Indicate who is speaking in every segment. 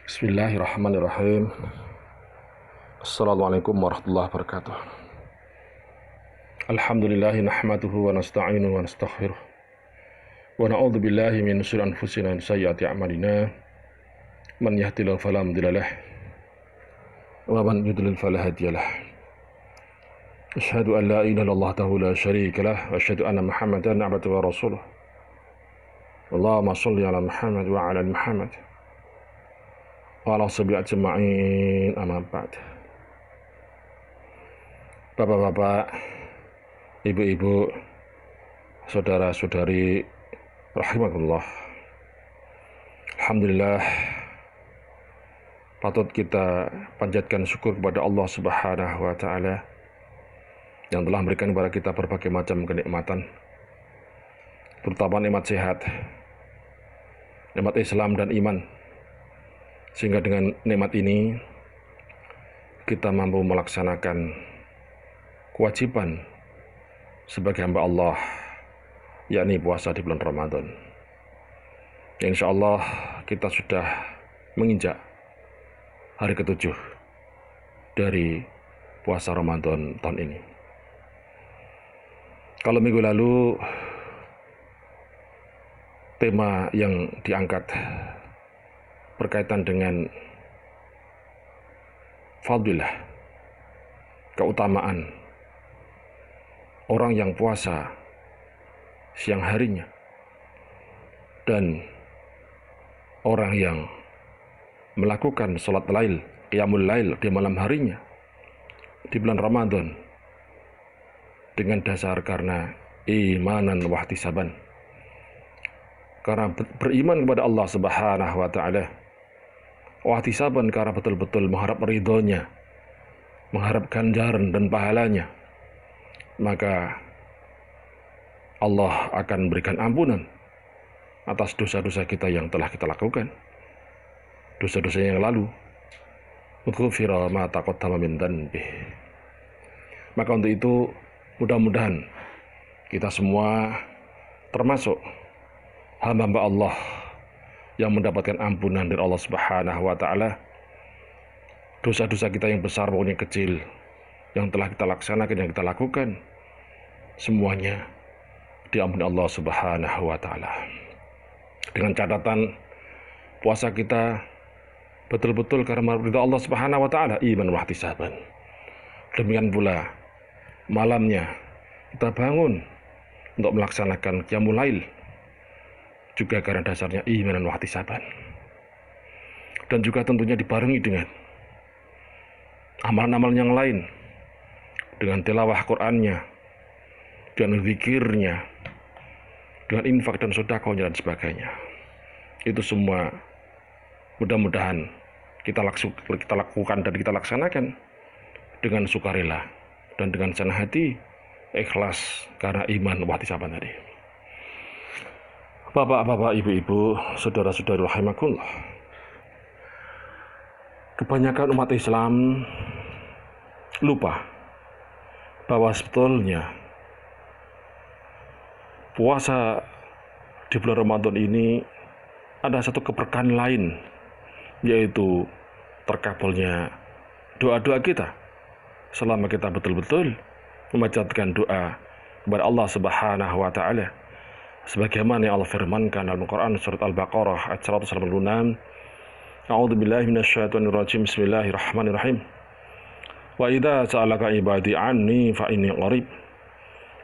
Speaker 1: Bismillahirrahmanirrahim. Assalamualaikum warahmatullahi wabarakatuh. Alhamdulillahi nahmaduhu wa nasta'inuhu wa nastaghfiruh. Wa na'udzu billahi min syururi anfusina wa sayyiati a'malina. Man yahdihillahu fala mudilla lahu wa man yudlil fala hadiya lahu. Asyhadu an la ilaha illallah wahdahu la syarika lahu wa asyhadu anna Muhammadan abduhu wa rasuluh. Allahumma shalli ala Muhammad wa ala ali Muhammad. Wa sahbihi ajma'in, amma ba'd. Bapak-bapak, ibu-ibu, saudara-saudari rahimakumullah. Alhamdulillah, patut kita panjatkan syukur kepada Allah Subhanahu wa taala yang telah memberikan kepada kita berbagai macam kenikmatan, terutama nikmat sehat, nikmat Islam dan iman. Sehingga dengan nikmat ini kita mampu melaksanakan kewajiban sebagai hamba Allah, yakni puasa di bulan Ramadan. Insya Allah kita sudah menginjak hari ke-7 dari puasa Ramadan tahun ini. Kalau minggu lalu tema yang diangkat berkaitan dengan fadilah, keutamaan orang yang puasa siang harinya dan orang yang melakukan sholat lail, qiyamul lail di malam harinya di bulan Ramadan dengan dasar karena imanan wa ihtisaban, karena beriman kepada Allah Subhanahu wa taala, wahtisaban karena betul-betul mengharap ridhonya, mengharap ganjaran dan pahalanya, maka Allah akan berikan ampunan atas dosa-dosa kita yang telah kita lakukan, dosa-dosa yang lalu. Ghufira ma taqaddama min dhanbi. Maka untuk itu mudah-mudahan kita semua termasuk hamba-hamba Allah yang mendapatkan ampunan dari Allah Subhanahu wa taala. Dosa-dosa kita yang besar maupun yang kecil yang telah kita laksanakan, yang kita lakukan, semuanya diampuni Allah Subhanahu wa taala. Dengan catatan puasa kita betul-betul karena ridha Allah Subhanahu wa taala, iman wa ihtisaban. Demikian pula malamnya kita bangun untuk melaksanakan qiyamul lail juga karena dasarnya iman dan ihtisaban. Dan juga tentunya dibarengi dengan amalan-amalan yang lain, dengan tilawah Qur'annya, dengan zikirnya, dengan infak dan sedekahnya dan sebagainya. Itu semua mudah-mudahan kita lakukan dan kita laksanakan dengan sukarela dan dengan senang hati, ikhlas karena iman wa ihtisaban tadi. Bapak-bapak, ibu-ibu, saudara-saudari rahimakumullah. Kebanyakan umat Islam lupa bahwa sebetulnya puasa di bulan Ramadan ini ada satu keberkahan lain, yaitu terkabulnya doa-doa kita selama kita betul-betul memanjatkan doa kepada Allah Subhanahu wa taala. Sebagaimana yang Allah firmankan dalam Al-Quran surat Al-Baqarah ayat 186, A'udzubillahi minasyaitonir rajim, Bismillahirrahmanirrahim. Wa idza sa'alaka ibadi anni fa inni qarib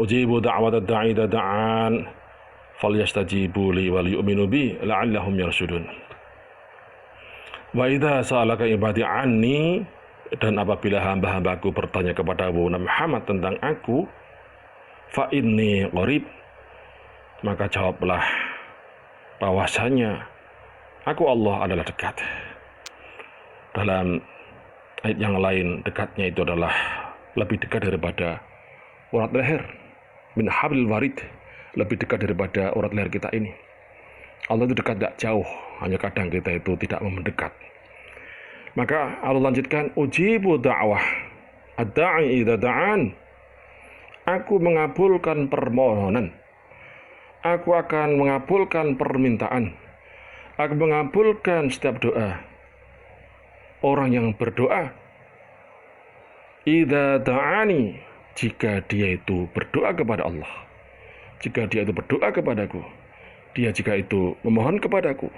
Speaker 1: ujibu da'watad da'i idza da'an falyastajibu li wal yu'minu bi la'allahum yarshudun. Wa idza sa'alaka ibadi anni, dan apabila hamba-hambaku bertanya kepadamu Muhammad tentang aku, fa inni qarib, maka jawablah bahwasanya aku Allah adalah dekat. Dalam ayat yang lain, dekatnya itu adalah lebih dekat daripada urat leher, min hablil warid, lebih dekat daripada urat leher kita ini. Allah itu dekat, tidak jauh, hanya kadang kita itu tidak mendekat. Maka Allah lanjutkan, ujibu da'wah ad-da'i idza da'an, aku mengabulkan permohonan, aku akan mengabulkan permintaan, aku mengabulkan setiap doa orang yang berdoa, idza da'ani, jika dia itu berdoa kepada Allah, jika dia itu berdoa kepadaku, dia jika itu memohon kepadaku,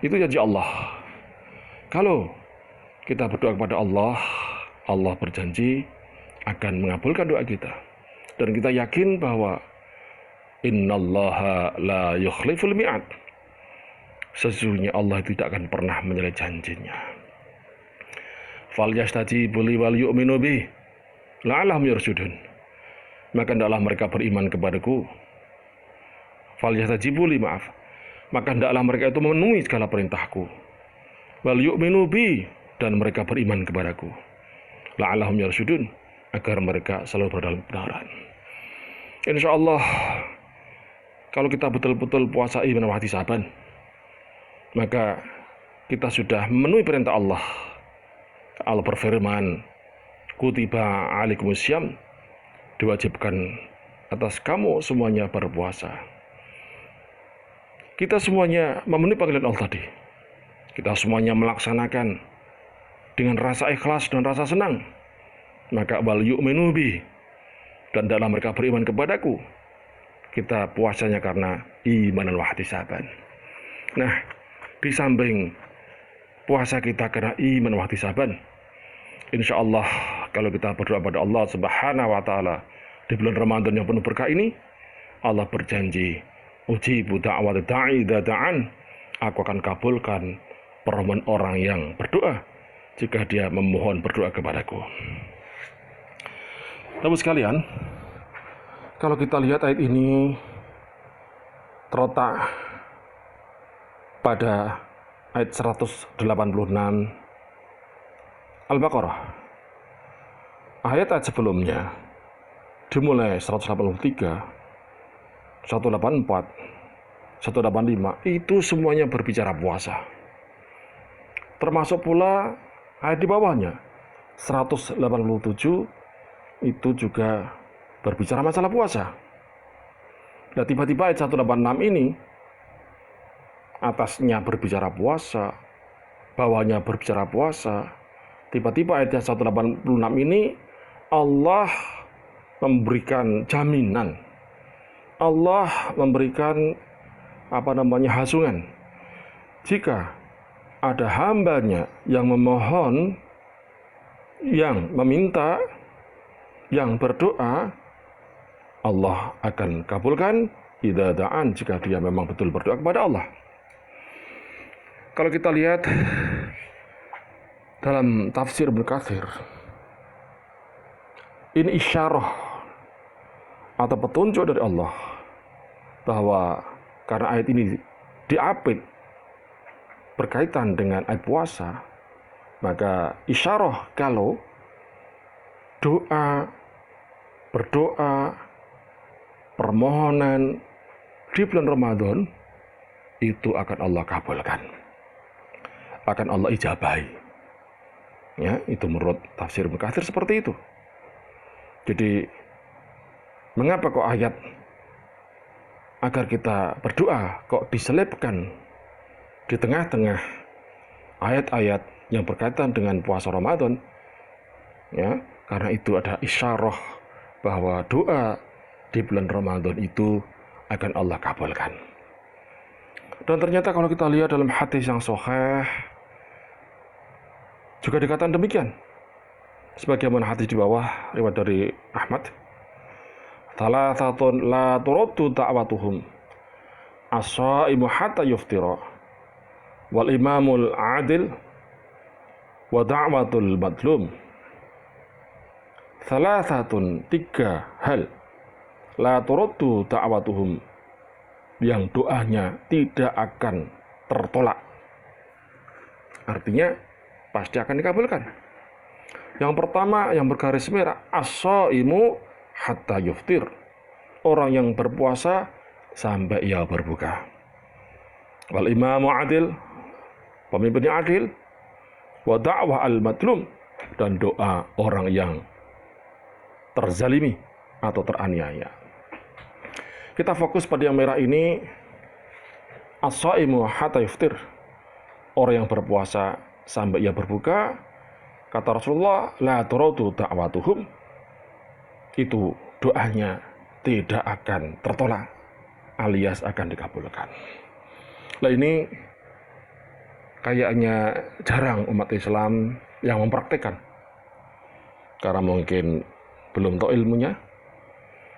Speaker 1: itu janji Allah. Kalau kita berdoa kepada Allah, Allah berjanji akan mengabulkan doa kita. Dan kita yakin bahwa innallaha la yukhliful mi'ad, sesungguhnya Allah tidak akan pernah menyalahi janjinya. Falyastajibu li wal yu'minu bi la'allahum yarshudun, maka hendaklah mereka beriman kepadaku. Falyastajibu li, maaf, maka hendaklah mereka itu memenuhi segala perintahku. Wal yu'minu bi, dan mereka beriman kepadaku. La'allahum yarshudun, agar mereka selalu berada dalam kebenaran. Insyaallah, kalau kita betul-betul puasa iman wa ihtisaban, maka kita sudah memenuhi perintah Allah. Allah berfirman, kutiba alaikumusiyam, diwajibkan atas kamu semuanya berpuasa. Kita semuanya memenuhi panggilan Allah tadi. Kita semuanya melaksanakan dengan rasa ikhlas dan rasa senang. Maka wal yu'minu bi, dan dalam mereka beriman kepadaku. Kita puasanya karena iman wa ihtisaban. Nah, di samping puasa kita karena iman wa ihtisaban, insyaallah kalau kita berdoa pada Allah Subhanahu wa taala di bulan Ramadan yang penuh berkah ini, Allah berjanji, ujibu da'wat da'i idza da'an, aku akan kabulkan permohonan orang yang berdoa jika dia memohon berdoa kepadaku. Namun sekalian, kalau kita lihat ayat ini terletak pada ayat 186 Al-Baqarah. Ayat-ayat sebelumnya dimulai 183, 184, 185, itu semuanya berbicara puasa. Termasuk pula ayat di bawahnya 187 itu juga berbicara masalah puasa. Nah, tiba-tiba ayat 186 ini atasnya berbicara puasa, bawahnya berbicara puasa. Tiba-tiba ayat 186 ini Allah memberikan jaminan, Allah memberikan hasungan. Jika ada hambanya yang memohon, yang meminta, yang berdoa, Allah akan kabulkan idza da'an, jika dia memang betul berdoa kepada Allah. Kalau kita lihat dalam tafsir Ibnu Katsir, ini isyarah atau petunjuk dari Allah bahwa karena ayat ini diapit berkaitan dengan ayat puasa, maka isyarah kalau berdoa, permohonan di bulan Ramadan itu akan Allah kabulkan, akan Allah ijabahi. Ya, itu menurut tafsir Ibnu Katsir seperti itu. Jadi, mengapa kok ayat agar kita berdoa kok diselipkan di tengah-tengah ayat-ayat yang berkaitan dengan puasa Ramadan? Ya, karena itu ada isyarah bahwa doa di bulan Ramadan itu akan Allah kabulkan. Dan ternyata kalau kita lihat dalam hadis yang sahih juga dikatakan demikian. Sebagaimana hadis di bawah riwayat dari Ahmad, "Thalathatun la turaddu da'watuhum as-shaimu hatta yuftira wal imamul adil wa da'watul madlum." Thalathatun, 3 hal, la turaddu da'watuhum, yang doanya tidak akan tertolak. Artinya pasti akan dikabulkan. Yang pertama yang bergaris merah, as-shaimu hatta yuftir, orang yang berpuasa sampai ia berbuka. Wal imamu adil, pemimpinnya adil. Wa da'wah al-madlum, dan doa orang yang terzalimi atau teraniaya. Kita fokus pada yang merah ini, as-shaimu hatta yuftir, orang yang berpuasa sampai ia berbuka, kata Rasulullah, la turadu da'watuhum, itu doanya tidak akan tertolak alias akan dikabulkan. Nah ini kayaknya jarang umat Islam yang mempraktekkan, karena mungkin belum tahu ilmunya,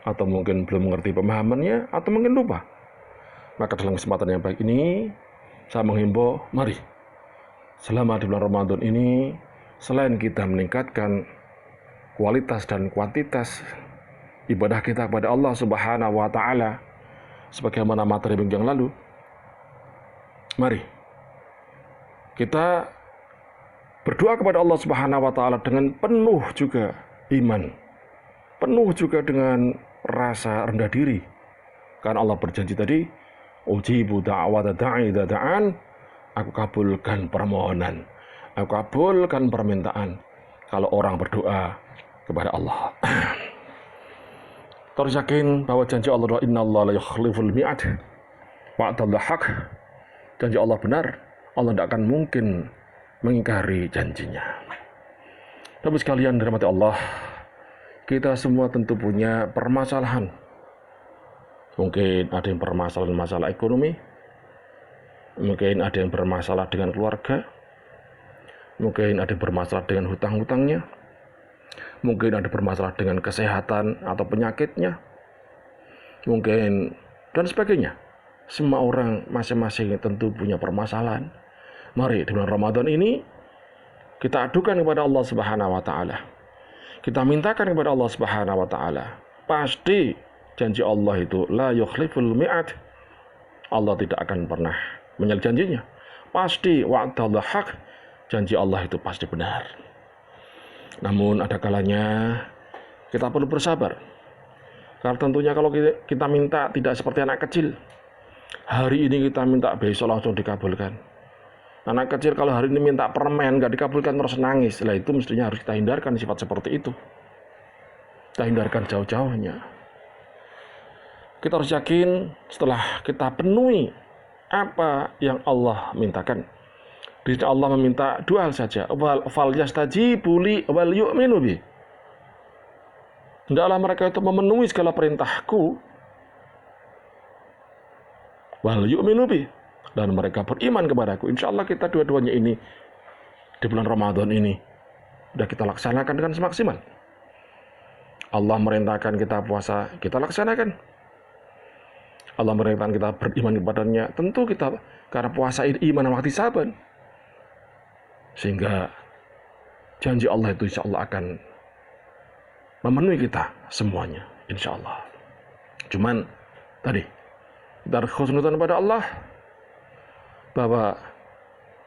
Speaker 1: atau mungkin belum mengerti pemahamannya, atau mungkin lupa. Maka dalam kesempatan yang baik ini saya menghimbau, mari selama di bulan Ramadan ini, selain kita meningkatkan kualitas dan kuantitas ibadah kita kepada Allah Subhanahu wa Ta'ala, sebagaimana materi minggu yang lalu, mari kita berdoa kepada Allah Subhanahu wa Ta'ala dengan penuh juga iman, penuh juga dengan rasa rendah diri, karena Allah berjanji tadi, ujibu da'wata da'i idza da'an, aku kabulkan permohonan, aku kabulkan permintaan kalau orang berdoa kepada Allah. Terus yakin bahwa janji Allah, innallaha la yukhliful mi'ad wa'dallahu haq, janji Allah benar, Allah tidak akan mungkin mengingkari janjinya. Tapi sekalian dirahmati Allah, kita semua tentu punya permasalahan. Mungkin ada yang bermasalah masalah ekonomi, mungkin ada yang bermasalah dengan keluarga, mungkin ada yang bermasalah dengan hutang-hutangnya, mungkin ada bermasalah dengan kesehatan atau penyakitnya, mungkin dan sebagainya. Semua orang masing-masing tentu punya permasalahan. Mari di bulan Ramadan ini kita adukan kepada Allah Subhanahu wa Ta'ala, kita mintakan kepada Allah Subhanahu wa Ta'ala. Pasti janji Allah itu la yukhliful mi'ad, Allah tidak akan pernah menyalahi janjinya. Pasti wa'dallahu haq, janji Allah itu pasti benar. Namun ada kalanya kita perlu bersabar, karena tentunya kalau kita minta tidak seperti anak kecil, hari ini kita minta besok langsung dikabulkan. Anak kecil kalau hari ini minta permen nggak dikabulkan terus nangis. Lah itu mestinya harus kita hindarkan sifat seperti itu, kita hindarkan jauh-jauhnya. Kita harus yakin setelah kita penuhi apa yang Allah mintakan. Di sini Allah meminta dua hal saja, fal yastajibu li wal yu'minu bi. Hendaklah mereka itu memenuhi segala perintahku, wal yu'minu bi, dan mereka beriman kepadaku. Insya Allah kita dua-duanya ini di bulan Ramadan ini sudah kita laksanakan dengan semaksimal. Allah merintahkan kita puasa, kita laksanakan. Allah merintahkan kita beriman kepadanya, tentu kita karena puasa ini iman waktu saban, sehingga janji Allah itu insya Allah akan memenuhi kita semuanya, insya Allah. Cuman tadi kita harus khusnudzan pada Allah bahwa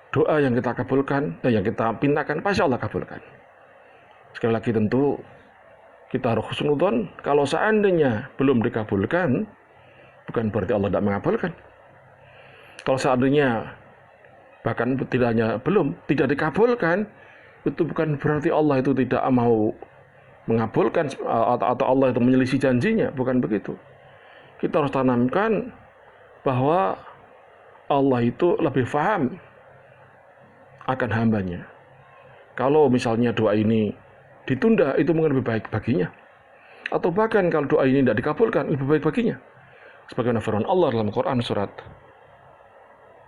Speaker 1: doa yang kita kabulkan, yang kita pintakan pasti Allah kabulkan. Sekali lagi tentu kita harus khusnudzan, kalau seandainya belum dikabulkan, bukan berarti Allah tidak mengabulkan. Kalau seandainya bahkan tidak hanya tidak dikabulkan, itu bukan berarti Allah itu tidak mau mengabulkan atau Allah itu menyelisih janjinya, bukan begitu. Kita harus tanamkan bahwa Allah itu lebih paham akan hambanya. Kalau misalnya doa ini ditunda, itu mungkin lebih baik baginya. Atau bahkan kalau doa ini tidak dikabulkan, lebih baik baginya. Sebagaimana firman Allah dalam Quran surat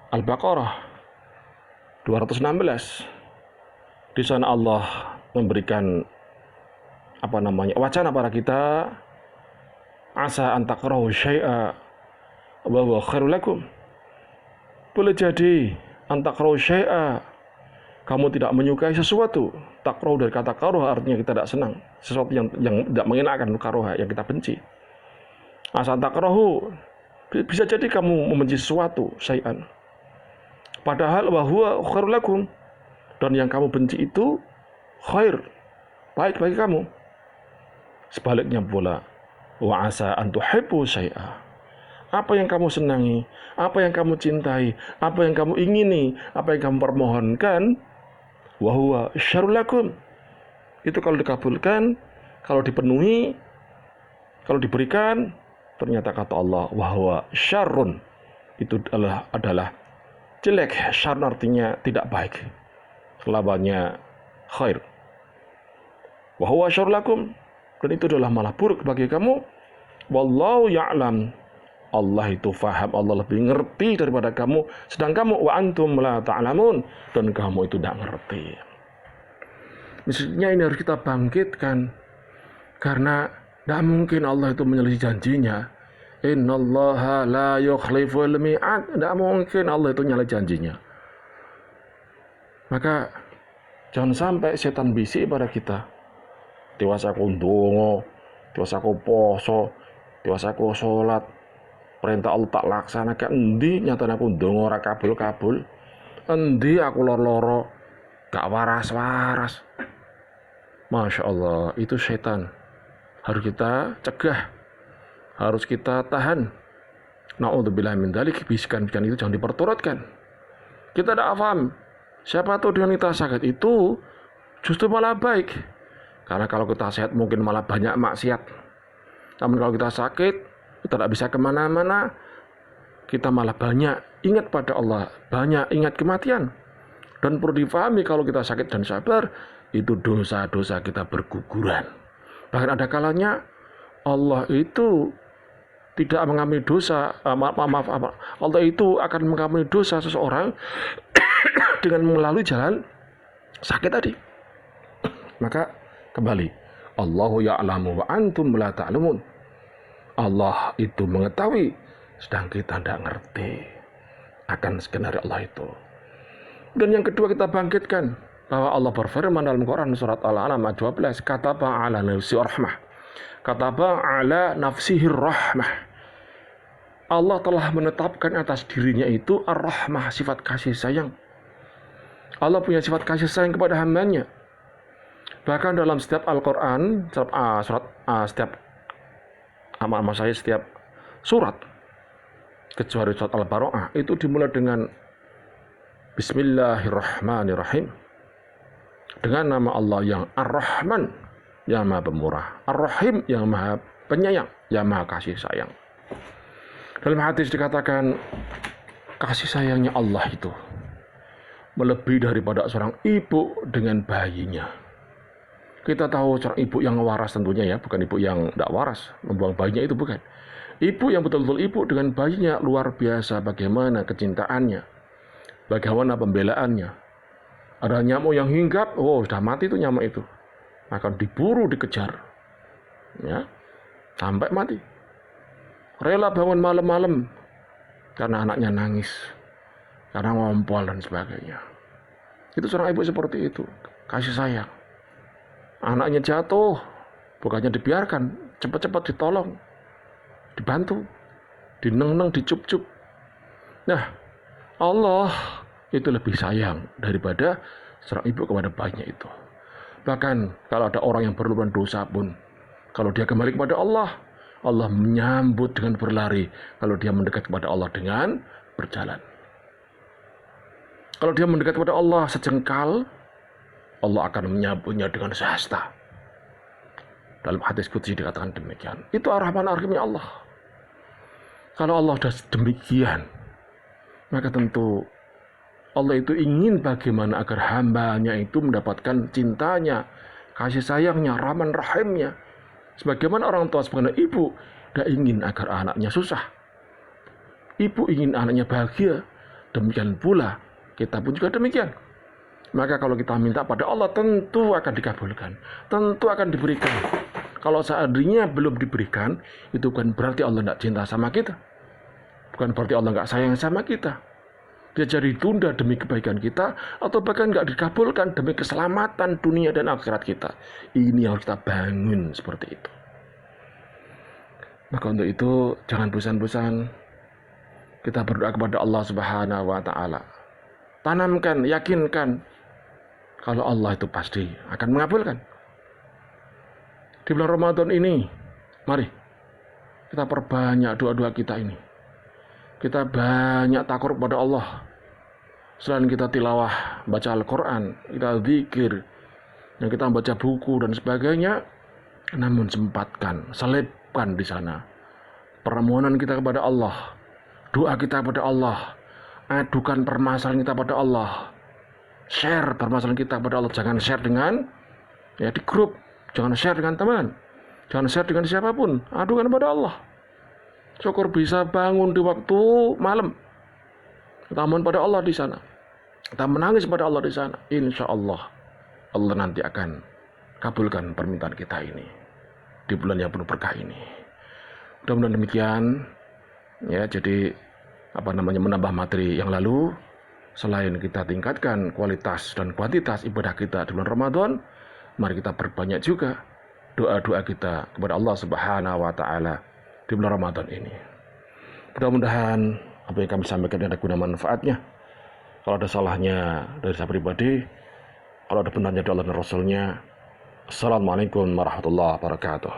Speaker 1: Al-Baqarah 216. Di sana Allah memberikan wacana para kita, asa an takrahu syai'a wa huwa khairul lakum. Boleh jadi an takrahu syai'a, kamu tidak menyukai sesuatu. Takrahu dari kata karoha artinya kita tidak senang, sesuatu yang tidak mengenakan, karoha yang kita benci. Asa an takrahu, bisa jadi kamu membenci sesuatu, syai'an, padahal wa huwa khairul lakum, dan yang kamu benci itu khair, baik bagi kamu. Sebaliknya pula, wa asa an tuhibbu syai'a, apa yang kamu senangi, apa yang kamu cintai, apa yang kamu ingini, apa yang kamu permohonkan, wa huwa syarrul lakum, itu kalau dikabulkan, kalau dipenuhi, kalau diberikan, ternyata kata Allah wa huwa syarrun, itu adalah jelek. Syarrun artinya tidak baik. Selabanya khair. Wa huwa syarrul lakum, dan itu adalah malah buruk bagi kamu. Wallahu ya'lam, Allah itu faham, Allah lebih ngerti daripada kamu, sedang kamu wa antum la ta'lamun, dan kamu itu tidak ngerti. Maksudnya ini harus kita bangkitkan, karena tidak mungkin Allah itu menyelisih janjinya. Innallaha la yukhliful mi'ad, tidak mungkin Allah itu menyalahi janjinya. Maka jangan sampai setan bisik pada kita. Tiwas aku ndonga, tiwas aku poso, tiwas aku sholat, perintah Allah tak laksanakan. Endi nyatane aku ndonga ora kabul-kabul, endi aku loro-loro gak waras-waras. Masya Allah, itu setan. Harus kita cegah, harus kita tahan. Na'udzubillah min dzalik, bisikan-bisikan itu jangan diperturutkan. Kita tidak paham, siapa tahu dengan kita sakit itu justru malah baik. Karena kalau kita sehat mungkin malah banyak maksiat. Namun kalau kita sakit, kita tidak bisa kemana-mana, kita malah banyak ingat pada Allah, banyak ingat kematian. Dan perlu difahami, kalau kita sakit dan sabar, itu dosa-dosa kita berguguran. Bahkan ada kalanya Allah itu tidak mengampuni dosa, Allah itu akan mengampuni dosa seseorang dengan melalui jalan sakit tadi. Maka kembali, Allahu ya'lamu wa antum la ta'lamun. Allah itu mengetahui, sedang kita tidak ngerti akan skenario Allah itu. Dan yang kedua, kita bangkitkan bahwa Allah berfirman dalam Quran surat Al-An'am 12, kataba ala nafsi rahmah, kataba ala nafsihi rahmah. Allah telah menetapkan atas dirinya itu ar-rahmah, sifat kasih sayang. Allah punya sifat kasih sayang kepada hambanya. Bahkan dalam setiap Al-Quran, setiap surat, kecuali surat Al-Baqarah, itu dimulai dengan Bismillahirrahmanirrahim, dengan nama Allah yang Ar-Rahman, yang maha pemurah, Ar-Rahim, yang maha penyayang, yang maha kasih sayang. Dalam hadis dikatakan, kasih sayangnya Allah itu melebihi daripada seorang ibu dengan bayinya. Kita tahu seorang ibu yang waras tentunya ya, bukan ibu yang tidak waras, membuang bayinya itu bukan. Ibu yang betul-betul ibu dengan bayinya, luar biasa bagaimana kecintaannya, bagaimana pembelaannya. Ada nyamuk yang hinggap, sudah mati itu nyamuk itu, akan diburu, dikejar, ya, sampai mati. Rela bangun malam-malam karena anaknya nangis, karena ngompol dan sebagainya. Itu seorang ibu seperti itu, kasih sayang. Anaknya jatuh, bukannya dibiarkan, cepat-cepat ditolong, dibantu, dineng-neng, dicup-cup. Nah, Allah itu lebih sayang daripada seorang ibu kepada bayinya itu. Bahkan kalau ada orang yang berlumuran dosa pun, kalau dia kembali kepada Allah, Allah menyambut dengan berlari. Kalau dia mendekat kepada Allah dengan berjalan. Kalau dia mendekat kepada Allah sejengkal, Allah akan menyambutnya dengan sehasta. Dalam hadis qudsi dikatakan demikian. Itu Ar-Rahman Ar-Rahimnya Allah. Kalau Allah sudah demikian, maka tentu Allah itu ingin bagaimana agar hambanya itu mendapatkan cintanya, kasih sayangnya, Rahman Rahimnya. Sebagaimana orang tua, sebagaimana ibu, tidak ingin agar anaknya susah. Ibu ingin anaknya bahagia. Demikian pula kita pun juga demikian. Maka kalau kita minta pada Allah, tentu akan dikabulkan, tentu akan diberikan. Kalau seandainya belum diberikan, itu bukan berarti Allah tidak cinta sama kita, bukan berarti Allah nggak sayang sama kita. Dia jadi tunda demi kebaikan kita, atau bahkan nggak dikabulkan demi keselamatan dunia dan akhirat kita. Ini yang harus kita bangun seperti itu. Maka untuk itu jangan bosan-bosan kita berdoa kepada Allah Subhanahu wa Ta'ala. Tanamkan, yakinkan kalau Allah itu pasti akan mengabulkan. Di bulan Ramadan ini, mari kita perbanyak doa-doa kita ini. Kita banyak takarrub pada Allah. Selain kita tilawah, baca Al-Quran, kita zikir, dan kita baca buku dan sebagainya, namun sempatkan, selipkan di sana permohonan kita kepada Allah, doa kita kepada Allah, adukan permasalahan kita pada Allah. Share permasalahan kita kepada Allah. Jangan share dengan di grup, jangan share dengan teman, jangan share dengan siapapun. Adukan kepada Allah. Syukur bisa bangun di waktu malam. Kita mohon pada Allah di sana. Kita menangis pada Allah di sana. Insya Allah, Allah nanti akan kabulkan permintaan kita ini di bulan yang penuh berkah ini. Mudah-mudahan demikian. Jadi menambah materi yang lalu. Selain kita tingkatkan kualitas dan kuantitas ibadah kita di bulan Ramadan, mari kita perbanyak juga doa-doa kita kepada Allah Subhanahu wa Ta'ala di bulan Ramadan ini. Mudah-mudahan apa yang kami sampaikan ada guna manfaatnya. Kalau ada salahnya dari saya pribadi, kalau ada benarnya dari Allah dan Rasulnya. Assalamualaikum warahmatullahi wabarakatuh.